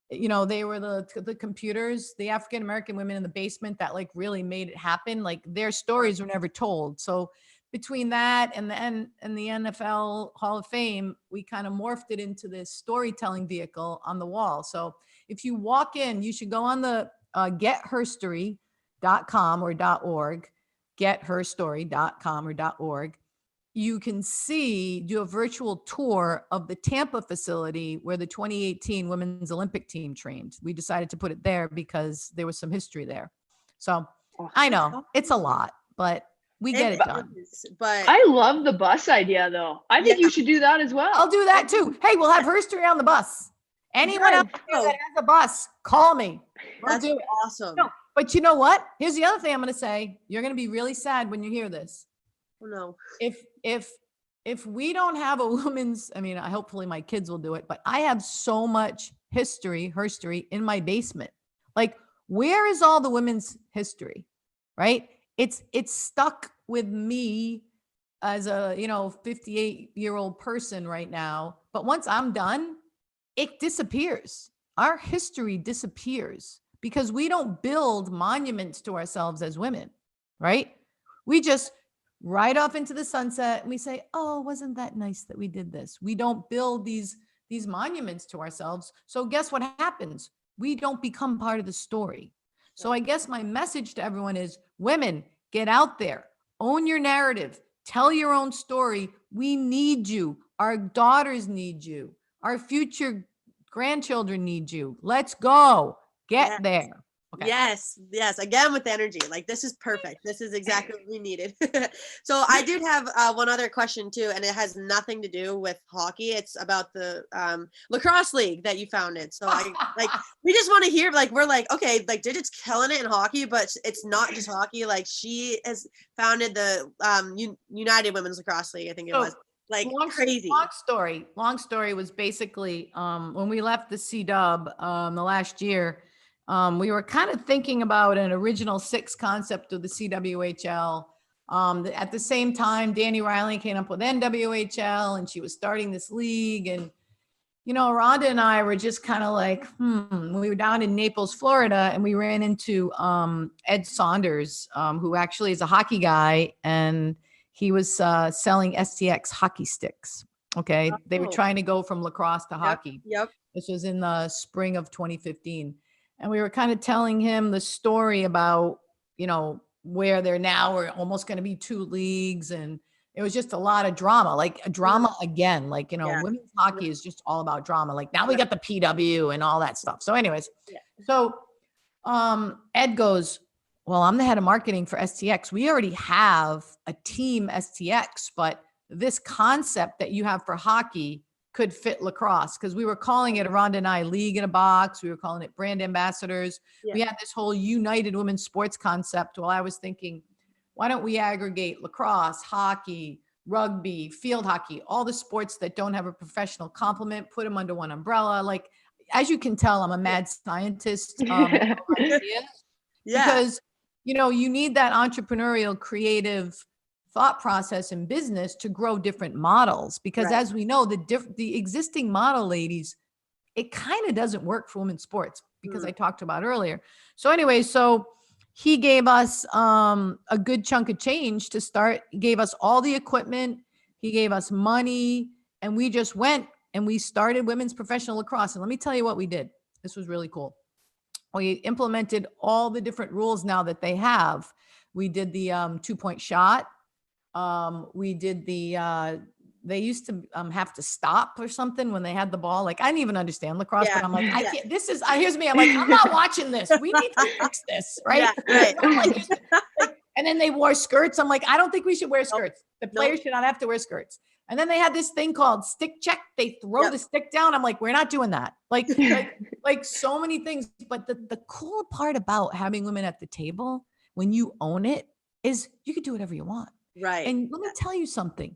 Speaker 3: They were the computers, the African-American women in the basement that like really made it happen. Like their stories were never told. So between that and the NFL Hall of Fame, we kind of morphed it into this storytelling vehicle on the wall. So if you walk in, you should go on the getherstory.com or .org, getherstory.com or .org. You can do a virtual tour of the Tampa facility where the 2018 Women's Olympic team trained. We decided to put it there because there was some history there. So I know it's a lot, but we get it done.
Speaker 2: But
Speaker 1: I love the bus idea though. I think you should do that as well.
Speaker 3: I'll do that too. Hey, we'll have H.E.R on the bus. Anyone else that has a bus, call me.
Speaker 2: That's awesome.
Speaker 3: No, but you know what? Here's the other thing I'm going to say. You're going to be really sad when you hear this.
Speaker 2: Oh no.
Speaker 3: If we don't have a women's, hopefully my kids will do it, but I have so much H.E.R in my basement. Like, where is all the women's history? Right? It's stuck with me as a 58-year-old person right now. But once I'm done, it disappears. Our history disappears because we don't build monuments to ourselves as women, right? We just ride off into the sunset and we say, oh, wasn't that nice that we did this? We don't build these monuments to ourselves. So guess what happens? We don't become part of the story. So I guess my message to everyone is, women, get out there, own your narrative, tell your own story. We need you. Our daughters need you. Our future grandchildren need you. Let's go. Get there. Okay.
Speaker 2: Yes. Again, with energy. Like, this is perfect. This is exactly what we needed. So I did have one other question too, and it has nothing to do with hockey. It's about the lacrosse league that you founded. So we just want to hear, we're like, okay, Digit's killing it in hockey, but it's not just hockey. Like, she has founded the United Women's Lacrosse League, I think it was. Crazy.
Speaker 3: Long story was basically when we left the C-Dub the last year, we were kind of thinking about an original 6 concept of the CWHL. At the same time, Danny Riley came up with NWHL, and she was starting this league. And, you know, Rhonda and I were just kind of like, we were down in Naples, Florida, and we ran into Ed Saunders, who actually is a hockey guy, and he was selling STX hockey sticks. Okay. They were trying to go from lacrosse to hockey.
Speaker 2: Yep.
Speaker 3: This was in the spring of 2015. And we were kind of telling him the story about, you know, where they're now, we're almost going to be 2 leagues. And it was just a lot of drama, like a drama again, like, you know, women's hockey is just all about drama. Like now we got the PW and all that stuff. So anyways, so Ed goes, well, I'm the head of marketing for STX. We already have a team STX, but this concept that you have for hockey could fit lacrosse, because we were calling it, Rhonda and I, League in a Box. We were calling it brand ambassadors. We had this whole united women's sports concept. Well, I was thinking, why don't we aggregate lacrosse, hockey, rugby, field hockey, all the sports that don't have a professional complement, put them under one umbrella. Like, as you can tell, I'm a mad scientist. Because, you know, you need that entrepreneurial, creative thought process in business to grow different models, because as we know, the existing model, ladies, it kind of doesn't work for women's sports, because I talked about earlier. So anyway, so he gave us a good chunk of change to start. He gave us all the equipment. He gave us money, and we just went and we started women's professional lacrosse. And let me tell you what we did. This was really cool. We implemented all the different rules now that they have. We did the 2-point shot. We did the, they used to have to stop or something when they had the ball. Like, I didn't even understand lacrosse, but I'm like, I can't, this is, here's me. I'm like, I'm not watching this. We need to fix this. Right. And then they wore skirts. I'm like, I don't think we should wear skirts. The players should not have to wear skirts. And then they had this thing called stick check. They throw the stick down. I'm like, we're not doing that. Like so many things. But the cool part about having women at the table, when you own it, is you can do whatever you want.
Speaker 2: Right.
Speaker 3: And let me tell you something.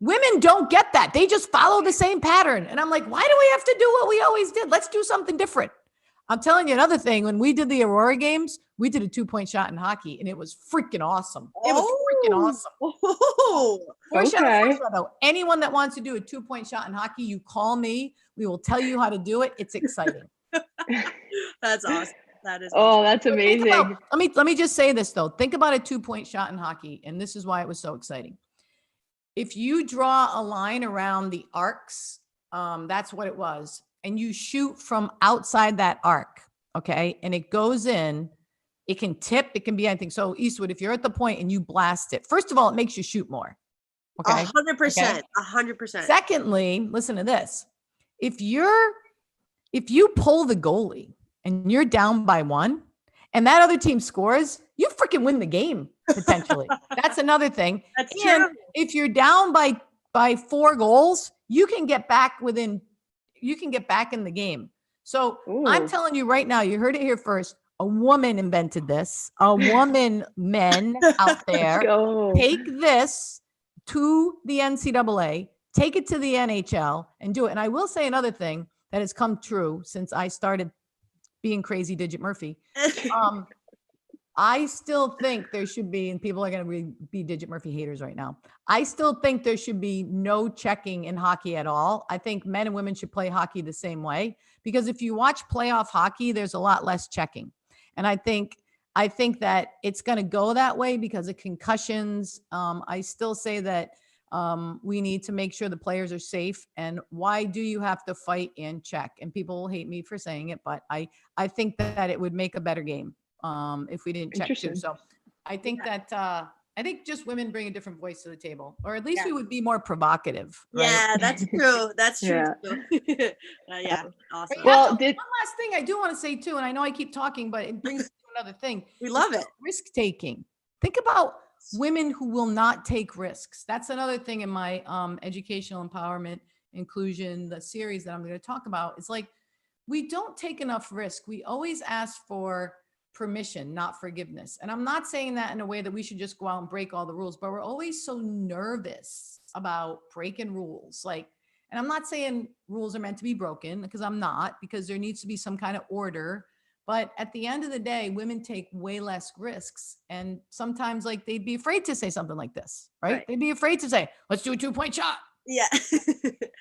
Speaker 3: Women don't get that. They just follow the same pattern. And I'm like, why do we have to do what we always did? Let's do something different. I'm telling you another thing. When we did the Aurora games, we did a 2-point shot in hockey, and it was freaking awesome. It was freaking awesome. First, anyone that wants to do a 2-point shot in hockey, you call me. We will tell you how to do it. It's exciting.
Speaker 2: That's awesome. That is
Speaker 1: awesome. That's amazing.
Speaker 3: Let me just say this though. Think about a 2-point shot in hockey, and this is why it was so exciting. If you draw a line around the arcs, that's what it was, and you shoot from outside that arc, okay, and it goes in, it can tip, it can be anything. So Eastwood, if you're at the point and you blast it, first of all, it makes you shoot more. Okay.
Speaker 2: 100%. 100%.
Speaker 3: Secondly, listen to this. If you pull the goalie and you're down by 1 and that other team scores, you freaking win the game potentially. That's another thing.
Speaker 2: That's
Speaker 3: and
Speaker 2: true.
Speaker 3: If you're down by 4 goals, you can get back in the game. So I'm telling you right now, you heard it here first. A woman invented this. A woman, men out there, take this to the NCAA, take it to the NHL, and do it. And I will say another thing that has come true since I started being crazy Digit Murphy. I still think there should be, and people are going to be Digit Murphy haters right now. I still think there should be no checking in hockey at all. I think men and women should play hockey the same way, because if you watch playoff hockey, there's a lot less checking. And I think that it's going to go that way because of concussions. I still say that we need to make sure the players are safe. And why do you have to fight and check? And people will hate me for saying it, but I think that it would make a better game if we didn't check too. So I think that I think just women bring a different voice to the table, or at least we would be more provocative. Right?
Speaker 2: Yeah, that's true. That's true. Too. Yeah, awesome.
Speaker 3: Well, one last thing I do want to say too, and I know I keep talking, but it brings to another thing.
Speaker 2: We love it.
Speaker 3: Risk taking. Think about women who will not take risks. That's another thing in my educational empowerment inclusion, the series that I'm going to talk about. It's like, we don't take enough risk. We always ask for permission, not forgiveness. And I'm not saying that in a way that we should just go out and break all the rules, but we're always so nervous about breaking rules. Like, and I'm not saying rules are meant to be broken, because I'm not, because there needs to be some kind of order. But at the end of the day, women take way less risks. And sometimes like they'd be afraid to say something like this, right? They'd be afraid to say, let's do a 2-point shot.
Speaker 2: Yeah.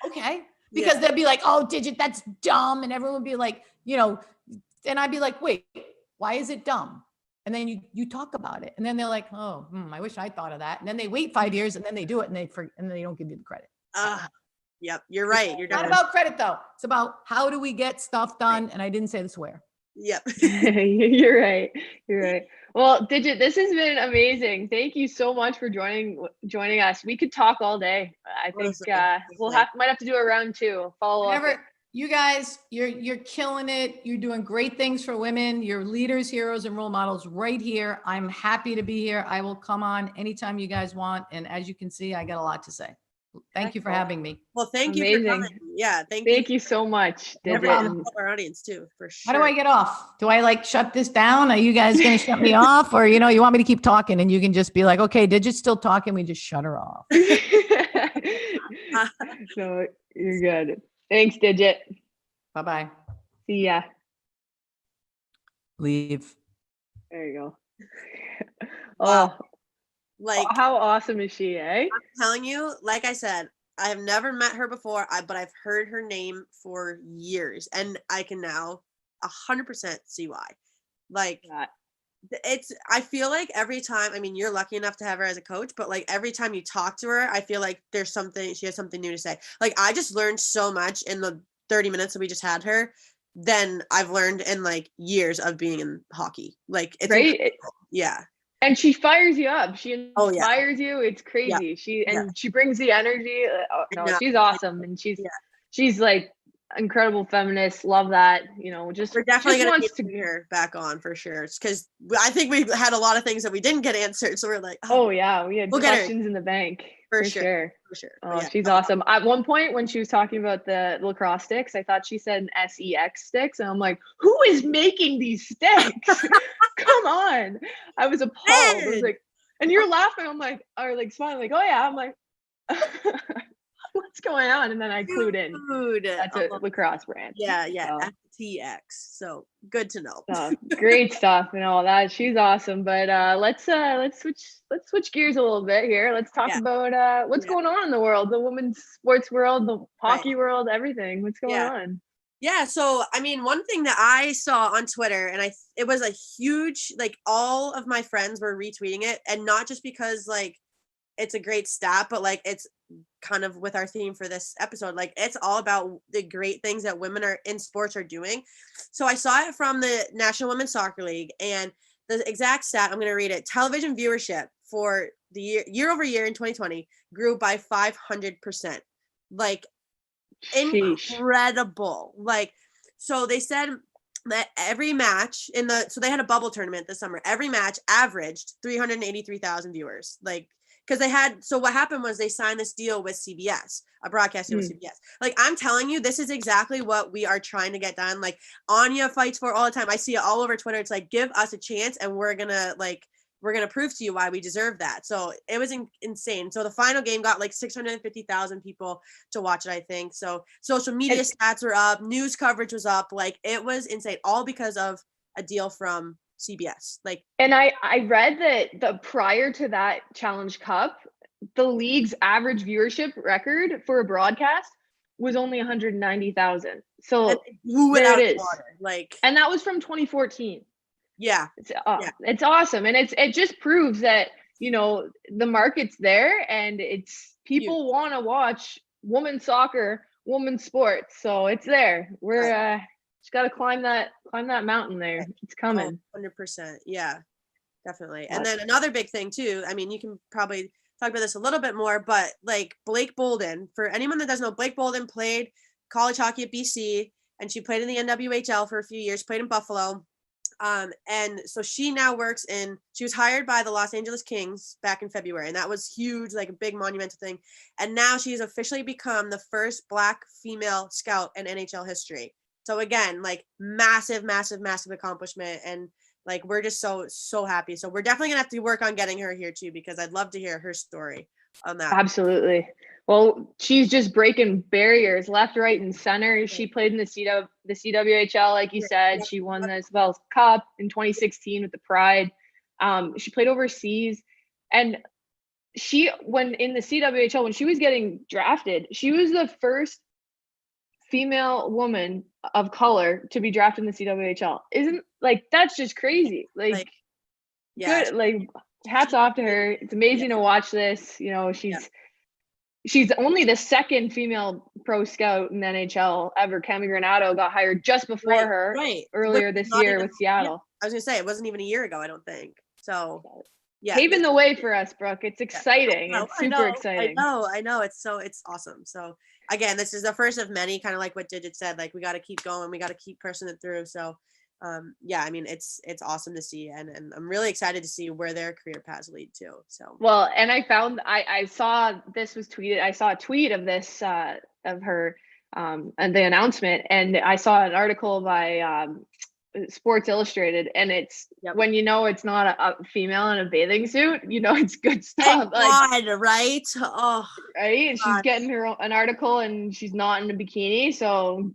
Speaker 3: Okay. Because they'd be like, oh, Digit, that's dumb. And everyone would be like, and I'd be like, wait, why is it dumb? And then you talk about it. And then they're like, oh, I wish I thought of that. And then they wait 5 years and then they do it and they don't give you the credit.
Speaker 2: Yep. You're right. You're
Speaker 3: not about credit though. It's about how do we get stuff done?
Speaker 2: Right.
Speaker 3: And I didn't say the swear.
Speaker 2: Yep.
Speaker 1: You're right. You're right. Well, Digit, this has been amazing. Thank you so much for joining us. We could talk all day. I think might have to do a round 2. Follow up.
Speaker 3: You guys, you're killing it. You're doing great things for women. You're leaders, heroes, and role models right here. I'm happy to be here. I will come on anytime you guys want. And as you can see, I got a lot to say. Thank you for having me.
Speaker 2: Well, thank you for coming. Yeah,
Speaker 1: thank you so much.
Speaker 2: Our audience too, for sure.
Speaker 3: How do I get off? Do I like shut this down? Are you guys going to shut me off? Or, you want me to keep talking and you can just be like, okay, Digit's still talking. We just shut her off.
Speaker 1: No, you're good. Thanks, Digit.
Speaker 3: Bye-bye.
Speaker 1: See ya.
Speaker 3: Leave.
Speaker 1: There you go.
Speaker 2: Wow.
Speaker 1: Oh, like, how awesome is she, eh?
Speaker 2: I'm telling you, like I said, I have never met her before, but I've heard her name for years, and I can now 100% see why. Like, I feel like every time, I mean, you're lucky enough to have her as a coach, but like every time you talk to her, I feel like she has something new to say. Like, I just learned so much in the 30 minutes that we just had her than I've learned in like years of being in hockey. Like, it's
Speaker 1: right.
Speaker 2: Incredible. Yeah.
Speaker 1: And she fires you up. She inspires you. It's crazy.
Speaker 2: Yeah.
Speaker 1: She brings the energy. She's awesome. And she's like incredible feminist. Love that.
Speaker 2: We're definitely going to get her back on for sure. It's because I think we had a lot of things that we didn't get answered. So we're like,
Speaker 1: oh yeah, we had questions in the bank. For sure. Oh, yeah. She's awesome. At one point when she was talking about the lacrosse sticks, I thought she said SEX sticks. And I'm like, who is making these sticks? Come on. I was appalled. I was like, and you're laughing. I'm like, or like smiling, like, oh yeah. I'm like, what's going on? And then I clued in. That's a lacrosse brand.
Speaker 2: Yeah. FTX. So good to know.
Speaker 1: Great stuff and all that. She's awesome. But let's switch gears a little bit here. Let's talk about what's going on in the world, the women's sports world, the hockey world, everything. What's going on?
Speaker 2: Yeah. So, I mean, one thing that I saw on Twitter, and it was a huge, like, all of my friends were retweeting it, and not just because like it's a great stat, but like it's kind of with our theme for this episode. Like, it's all about the great things that women in sports are doing. So I saw it from the National Women's Soccer League, and the exact stat, I'm going to read it. Television viewership for the year over year in 2020 grew by 500%. Like, incredible. Like, so they said that every match so they had a bubble tournament this summer. Every match averaged 383,000 viewers. Like, because what happened was they signed this deal with CBS, a broadcast deal with CBS. Like, I'm telling you, this is exactly what we are trying to get done. Like, Anya fights for all the time. I see it all over Twitter. It's like, give us a chance and we're going to prove to you why we deserve that. So it was insane. So the final game got like 650,000 people to watch it, I think. So social media stats were up, news coverage was up. Like, it was insane, all because of a deal from CBS. Like, and
Speaker 1: I read that the prior to that Challenge Cup, the league's average viewership record for a broadcast was only 190,000. So there it is.
Speaker 2: Like,
Speaker 1: and that was from 2014.
Speaker 2: Yeah.
Speaker 1: It's awesome. And it just proves that, the market's there, and it's people want to watch women's soccer, women's sports. So it's there. We're just got to climb that mountain there. It's coming.
Speaker 2: 100%. Yeah, definitely. And then another big thing too, I mean, you can probably talk about this a little bit more, but like Blake Bolden, for anyone that doesn't know, Blake Bolden played college hockey at BC, and she played in the NWHL for a few years, played in Buffalo. And so she now she was hired by the Los Angeles Kings back in February, and that was huge, like a big monumental thing. And now she's officially become the first Black female scout in NHL history. So again, like massive accomplishment. And like, we're just so happy. So we're definitely gonna have to work on getting her here too, because I'd love to hear her story on that.
Speaker 1: Absolutely. Well, she's just breaking barriers left, right, and center. She played in the CWHL, like you said. She won the Isabel's Cup in 2016 with the Pride. She played overseas, and when in the CWHL, when she was getting drafted, she was the first female woman of color to be drafted in the CWHL. Isn't like that's just crazy? Like
Speaker 2: yeah,
Speaker 1: good. Like hats off to her. It's amazing to watch this. You know, she's only the second female pro scout in the NHL ever. Cami Granato got hired just before her earlier this year with Seattle.
Speaker 2: I was gonna say it wasn't even a year ago, I don't think. So yeah,
Speaker 1: paving the way for us, Brooke. It's exciting. It's super exciting.
Speaker 2: I know. It's awesome. So again, this is the first of many, kind of like what Digit said. Like we got to keep going. We got to keep pushing it through. So yeah, I mean, it's awesome to see, and I'm really excited to see where their career paths lead to. So
Speaker 1: well, and I saw this was tweeted. I saw a tweet of this of her and the announcement, and I saw an article by Sports Illustrated, and it's when you know it's not a female in a bathing suit, you know it's good stuff.
Speaker 2: Thank God, right? Oh,
Speaker 1: right. And she's getting an article, and she's not in a bikini, so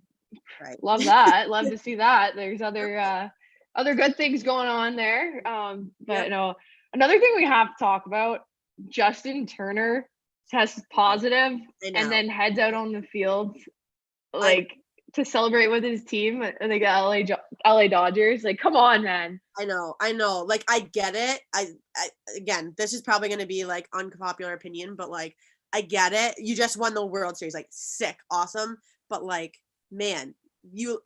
Speaker 1: love that. Love to see that. There's other good things going on there. But no, another thing we have to talk about: Justin Turner tests positive and then heads out on the field, like to celebrate with his team. And they got LA Dodgers. Like, come on, man.
Speaker 2: I know. Like, I get it. I again, this is probably going to be like unpopular opinion, but like, I get it. You just won the World Series, like sick, awesome. But like, man,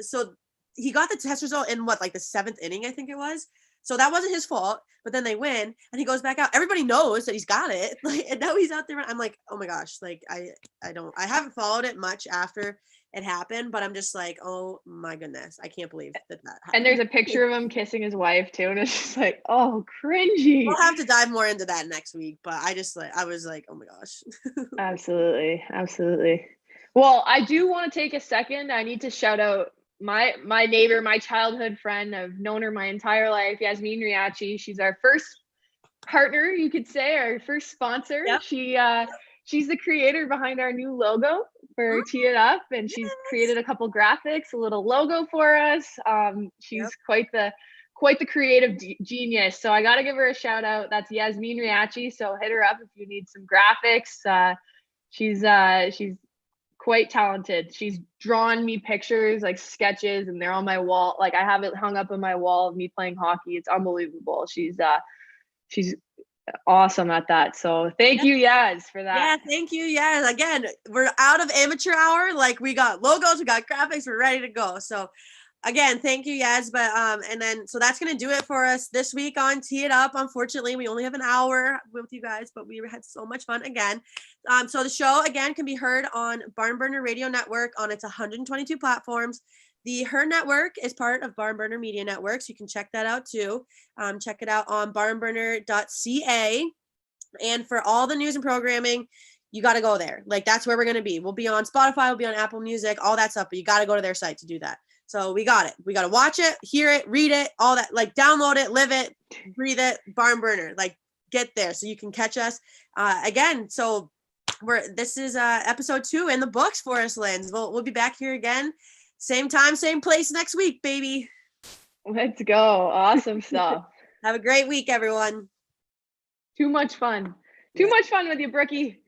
Speaker 2: so he got the test result in what, like the 7th inning, I think it was. So that wasn't his fault, but then they win and he goes back out. Everybody knows that he's got it. Like, and now he's out there. I'm like, oh my gosh. Like, I haven't followed it much after it happened, but I'm just like, oh my goodness, I can't believe that happened.
Speaker 1: And there's a picture of him kissing his wife too, and it's just like, oh, cringy.
Speaker 2: We'll have to dive more into that next week, but I was like, oh my gosh.
Speaker 1: Absolutely. Well, I do want to take a second. I need to shout out my neighbor, my childhood friend. I've known her my entire life, Yasmin Riachi. She's our first partner, you could say, our first sponsor. Yep. She's the creator behind our new logo for Tee It Up, and she's created a couple graphics, a little logo for us. She's quite the creative genius. So I got to give her a shout out. That's Yasmin Riachi. So hit her up if you need some graphics. She's quite talented. She's drawn me pictures, like sketches, and they're on my wall. Like I have it hung up on my wall of me playing hockey. It's unbelievable. She's awesome at that. So thank you, Yaz, for that.
Speaker 2: Yeah, thank you, Yaz. Again, we're out of amateur hour. Like we got logos, we got graphics, we're ready to go. So again, thank you, Yaz. But and then so that's gonna do it for us this week on Tee It Up. Unfortunately, we only have an hour with you guys, but we had so much fun again. So the show again can be heard on Barn Burner Radio Network on its 122 platforms. The H.E.R network is part of Barn Burner Media Network, so you can check that out too. Check it out on barnburner.ca. And for all the news and programming, you got to go there. Like that's where we're going to be. We'll be on Spotify, we'll be on Apple Music, all that stuff, but you got to go to their site to do that. So we got it. We got to watch it, hear it, read it, all that, like download it, live it, breathe it, Barn Burner, like get there so you can catch us again. So this is episode 2 in the books for us, Linz. We'll be back here again. Same time, same place next week, baby.
Speaker 1: Let's go. Awesome stuff.
Speaker 2: Have a great week, everyone.
Speaker 1: Too much fun. Too much fun with you, Brookie.